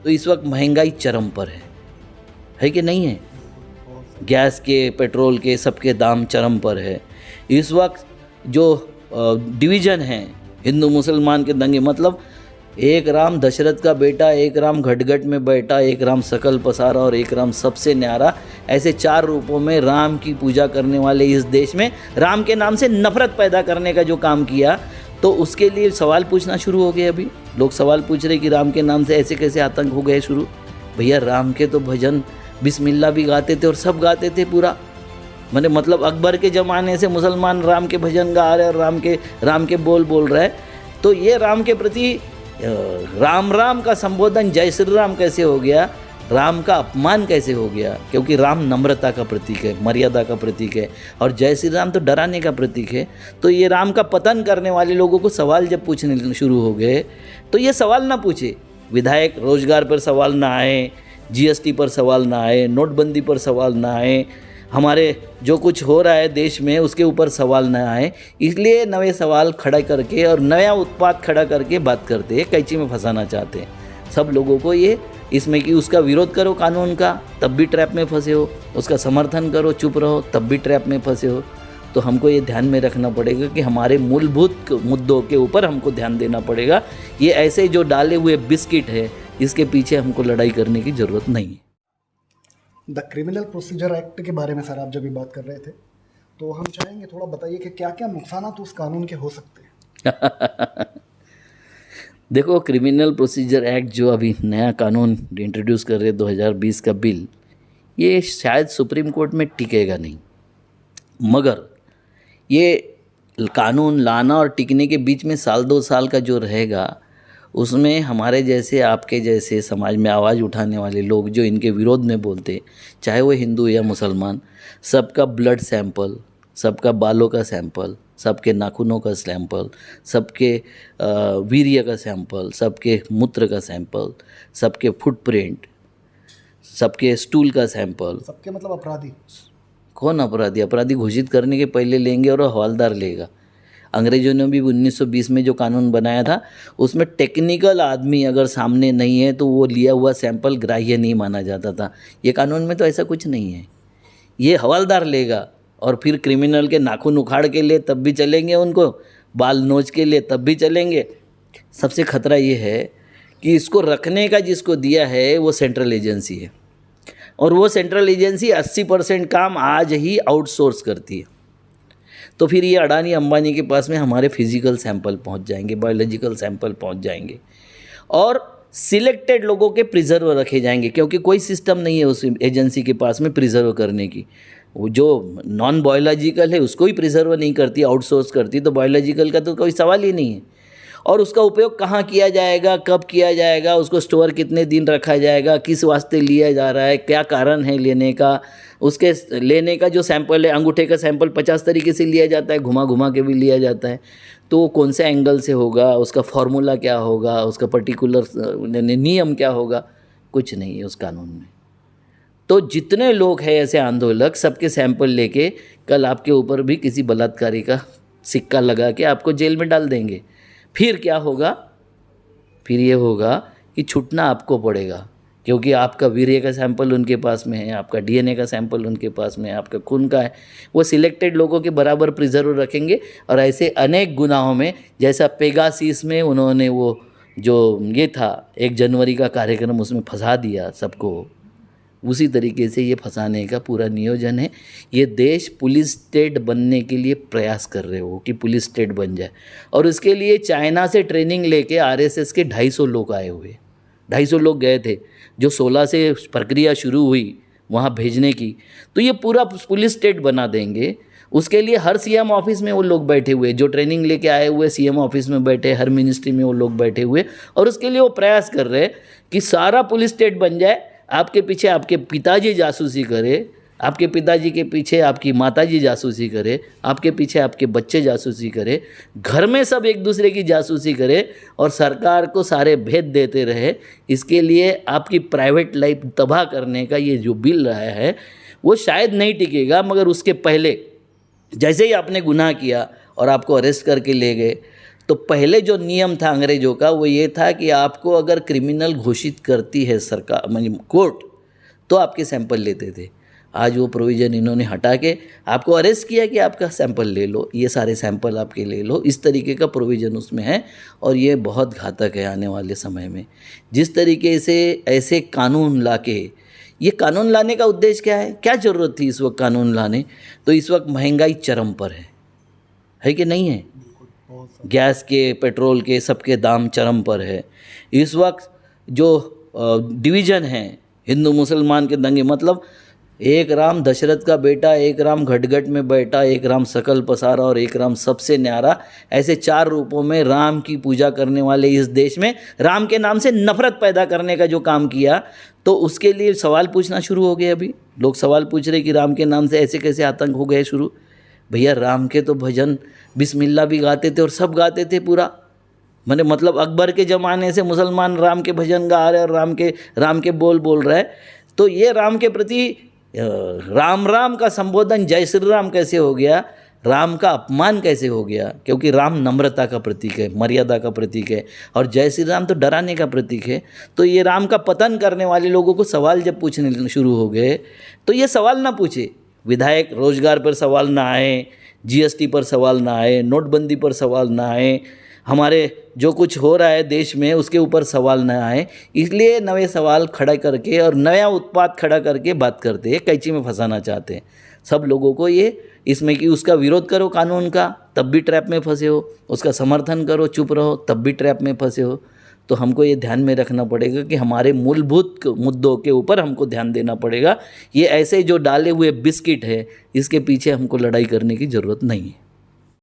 तो इस वक्त महंगाई चरम पर है कि नहीं है? गैस के, पेट्रोल के, सबके दाम चरम पर है। इस वक्त जो डिवीज़न है हिंदू मुसलमान के दंगे, मतलब एक राम दशरथ का बेटा, एक राम घटघट में बैठा, एक राम सकल पसारा और एक राम सबसे न्यारा, ऐसे 4 रूपों में राम की पूजा करने वाले इस देश में राम के नाम से नफरत पैदा करने का जो काम किया, तो उसके लिए सवाल पूछना शुरू हो गए। अभी लोग सवाल पूछ रहे कि राम के नाम से ऐसे कैसे आतंक हो गए शुरू। भैया राम के तो भजन बिस्मिल्लाह भी गाते थे और सब गाते थे पूरा। मैंने मतलब अकबर के ज़माने से मुसलमान राम के भजन गा रहे और राम के बोल रहे। तो ये राम के प्रति राम राम का संबोधन जय श्री राम कैसे हो गया, राम का अपमान कैसे हो गया? क्योंकि राम नम्रता का प्रतीक है, मर्यादा का प्रतीक है, और जय श्री राम तो डराने का प्रतीक है। तो ये राम का पतन करने वाले लोगों को सवाल जब पूछने शुरू हो गए, तो ये सवाल ना पूछे, विधायक रोजगार पर सवाल ना आए, जीएसटी पर सवाल ना आए, नोटबंदी पर सवाल ना आए, हमारे जो कुछ हो रहा है देश में उसके ऊपर सवाल न आए, इसलिए नए सवाल खड़ा करके और नया उत्पाद खड़ा करके बात करते हैं, कैंची में फंसाना चाहते हैं सब लोगों को। ये इसमें कि उसका विरोध करो कानून का, तब भी ट्रैप में फंसे हो, उसका समर्थन करो, चुप रहो, तब भी ट्रैप में फंसे हो। तो हमको ये ध्यान में रखना पड़ेगा कि हमारे मूलभूत मुद्दों के ऊपर हमको ध्यान देना पड़ेगा। ये ऐसे जो डाले हुए बिस्किट है, इसके पीछे हमको लड़ाई करने की ज़रूरत नहीं है। द क्रिमिनल प्रोसीजर एक्ट के बारे में सर आप जब भी बात कर रहे थे, तो हम चाहेंगे थोड़ा बताइए कि क्या क्या नुकसान उस कानून के हो सकते हैं। देखो, क्रिमिनल प्रोसीजर एक्ट जो अभी नया कानून इंट्रोड्यूस कर रहे 2020 का बिल, ये शायद सुप्रीम कोर्ट में टिकेगा नहीं, मगर ये कानून लाना और टिकने के बीच में 1-2 साल का जो रहेगा, उसमें हमारे जैसे, आपके जैसे समाज में आवाज़ उठाने वाले लोग जो इनके विरोध में बोलते, चाहे वो हिंदू या मुसलमान, सबका ब्लड सैंपल, सबका बालों का सैंपल, सबके नाखूनों का सैंपल, सबके वीर्य का सैंपल, सबके मूत्र का सैंपल, सबके फुटप्रिंट, सबके स्टूल का सैंपल। सबके मतलब अपराधी? कौन अपराधी? अपराधी घोषित करने के पहले लेंगे और हवलदार लेगा। अंग्रेजों ने भी 1920 में जो कानून बनाया था, उसमें टेक्निकल आदमी अगर सामने नहीं है तो वो लिया हुआ सैंपल ग्राह्य नहीं माना जाता था। ये कानून में तो ऐसा कुछ नहीं है। ये हवलदार लेगा, और फिर क्रिमिनल के नाखून उखाड़ के लिए तब भी चलेंगे, उनको बाल नोच के लिए तब भी चलेंगे। सबसे खतरा ये है कि इसको रखने का जिसको दिया है वो सेंट्रल एजेंसी है, और वो सेंट्रल एजेंसी 80% काम आज ही आउटसोर्स करती है। तो फिर ये अडानी अंबानी के पास में हमारे फिजिकल सैंपल पहुंच जाएंगे, बायोलॉजिकल सैंपल पहुंच जाएंगे, और सिलेक्टेड लोगों के प्रिजर्व रखे जाएंगे, क्योंकि कोई सिस्टम नहीं है उस एजेंसी के पास में प्रिजर्व करने की। वो जो नॉन बायोलॉजिकल है उसको ही प्रिजर्व नहीं करती, आउटसोर्स करती, तो बायोलॉजिकल का तो कोई सवाल ही नहीं है। और उसका उपयोग कहाँ किया जाएगा, कब किया जाएगा, उसको स्टोर कितने दिन रखा जाएगा, किस वास्ते लिया जा रहा है, क्या कारण है लेने का, उसके लेने का जो सैंपल है, अंगूठे का सैंपल 50 तरीके से लिया जाता है, घुमा घुमा के भी लिया जाता है, तो कौन से एंगल से होगा, उसका फॉर्मूला क्या होगा, उसका पर्टिकुलर नियम क्या होगा, कुछ नहीं है उस कानून में। तो जितने लोग हैं ऐसे आंदोलक, सबके सैंपल लेके कल आपके ऊपर भी किसी बलात्कारी का सिक्का लगा के आपको जेल में डाल देंगे। फिर क्या होगा? फिर ये होगा कि छूटना आपको पड़ेगा, क्योंकि आपका वीर्य का सैंपल उनके पास में है, आपका डीएनए का सैंपल उनके पास में है, आपका खून का है। वो सिलेक्टेड लोगों के बराबर प्रिजर्व रखेंगे, और ऐसे अनेक गुनाहों में, जैसा पेगासिस में उन्होंने वो जो ये था 1 जनवरी का कार्यक्रम, उसमें फंसा दिया सबको, उसी तरीके से ये फंसाने का पूरा नियोजन है। ये देश पुलिस स्टेट बनने के लिए प्रयास कर रहे हो कि पुलिस स्टेट बन जाए, और उसके लिए चाइना से ट्रेनिंग लेके आरएसएस के 250 लोग आए हुए, 250 लोग गए थे, जो 16 से प्रक्रिया शुरू हुई वहाँ भेजने की। तो ये पूरा पुलिस स्टेट बना देंगे। उसके लिए हर सीएम ऑफिस में वो लोग बैठे हुए, जो ट्रेनिंग लेके आए हुए सीएम ऑफिस में बैठे, हर मिनिस्ट्री में वो लोग बैठे हुए, और उसके लिए वो प्रयास कर रहे हैं कि सारा पुलिस स्टेट बन जाए। आपके पीछे आपके पिताजी जासूसी करे, आपके पिताजी के पीछे आपकी माताजी जासूसी करे, आपके पीछे आपके बच्चे जासूसी करे, घर में सब एक दूसरे की जासूसी करे, और सरकार को सारे भेद देते रहे। इसके लिए आपकी प्राइवेट लाइफ तबाह करने का ये जो बिल रहा है वो शायद नहीं टिकेगा, मगर उसके पहले जैसे ही आपने गुनाह किया और आपको अरेस्ट करके ले गए, तो पहले जो नियम था अंग्रेजों का वो ये था कि आपको अगर क्रिमिनल घोषित करती है सरकार मतलब कोर्ट, तो आपके सैंपल लेते थे। आज वो प्रोविज़न इन्होंने हटा के आपको अरेस्ट किया कि आपका सैंपल ले लो, ये सारे सैंपल आपके ले लो, इस तरीके का प्रोविज़न उसमें है। और ये बहुत घातक है आने वाले समय में। जिस तरीके से ऐसे कानून लाके, ये कानून लाने का उद्देश्य क्या है, क्या ज़रूरत थी इस वक्त कानून लाने? तो इस वक्त महंगाई चरम पर है कि नहीं है? गैस के, पेट्रोल के, सबके दाम चरम पर है। इस वक्त जो डिवीज़न है हिंदू मुसलमान के दंगे, मतलब एक राम दशरथ का बेटा, एक राम घटघट में बैठा, एक राम सकल पसारा और एक राम सबसे न्यारा, ऐसे 4 रूपों में राम की पूजा करने वाले इस देश में राम के नाम से नफरत पैदा करने का जो काम किया, तो उसके लिए सवाल पूछना शुरू हो गए। अभी लोग सवाल पूछ रहे कि राम के नाम से ऐसे कैसे आतंक हो गए शुरू। भैया राम के तो भजन बिस्मिल्लाह भी गाते थे और सब गाते थे पूरा। मतलब अकबर के ज़माने से मुसलमान राम के भजन गा रहे और राम के बोल रहे हैं। तो ये राम के प्रति राम राम का संबोधन जय श्री राम कैसे हो गया, राम का अपमान कैसे हो गया? क्योंकि राम नम्रता का प्रतीक है, मर्यादा का प्रतीक है, और जय श्री राम तो डराने का प्रतीक है। तो ये राम का पतन करने वाले लोगों को सवाल जब पूछने शुरू हो गए, तो ये सवाल ना पूछे, विधायक रोजगार पर सवाल ना आए, जीएसटी पर सवाल ना आए, नोटबंदी पर सवाल ना आए, हमारे जो कुछ हो रहा है देश में उसके ऊपर सवाल न आए, इसलिए नए सवाल खड़ा करके और नया उत्पाद खड़ा करके बात करते हैं, कैंची में फंसाना चाहते हैं सब लोगों को। ये इसमें कि उसका विरोध करो कानून का, तब भी ट्रैप में फंसे हो, उसका समर्थन करो, चुप रहो, तब भी ट्रैप में फंसे हो। तो हमको ये ध्यान में रखना पड़ेगा कि हमारे मूलभूत मुद्दों के ऊपर हमको ध्यान देना पड़ेगा। ये ऐसे जो डाले हुए बिस्किट है, इसके पीछे हमको लड़ाई करने की ज़रूरत नहीं है।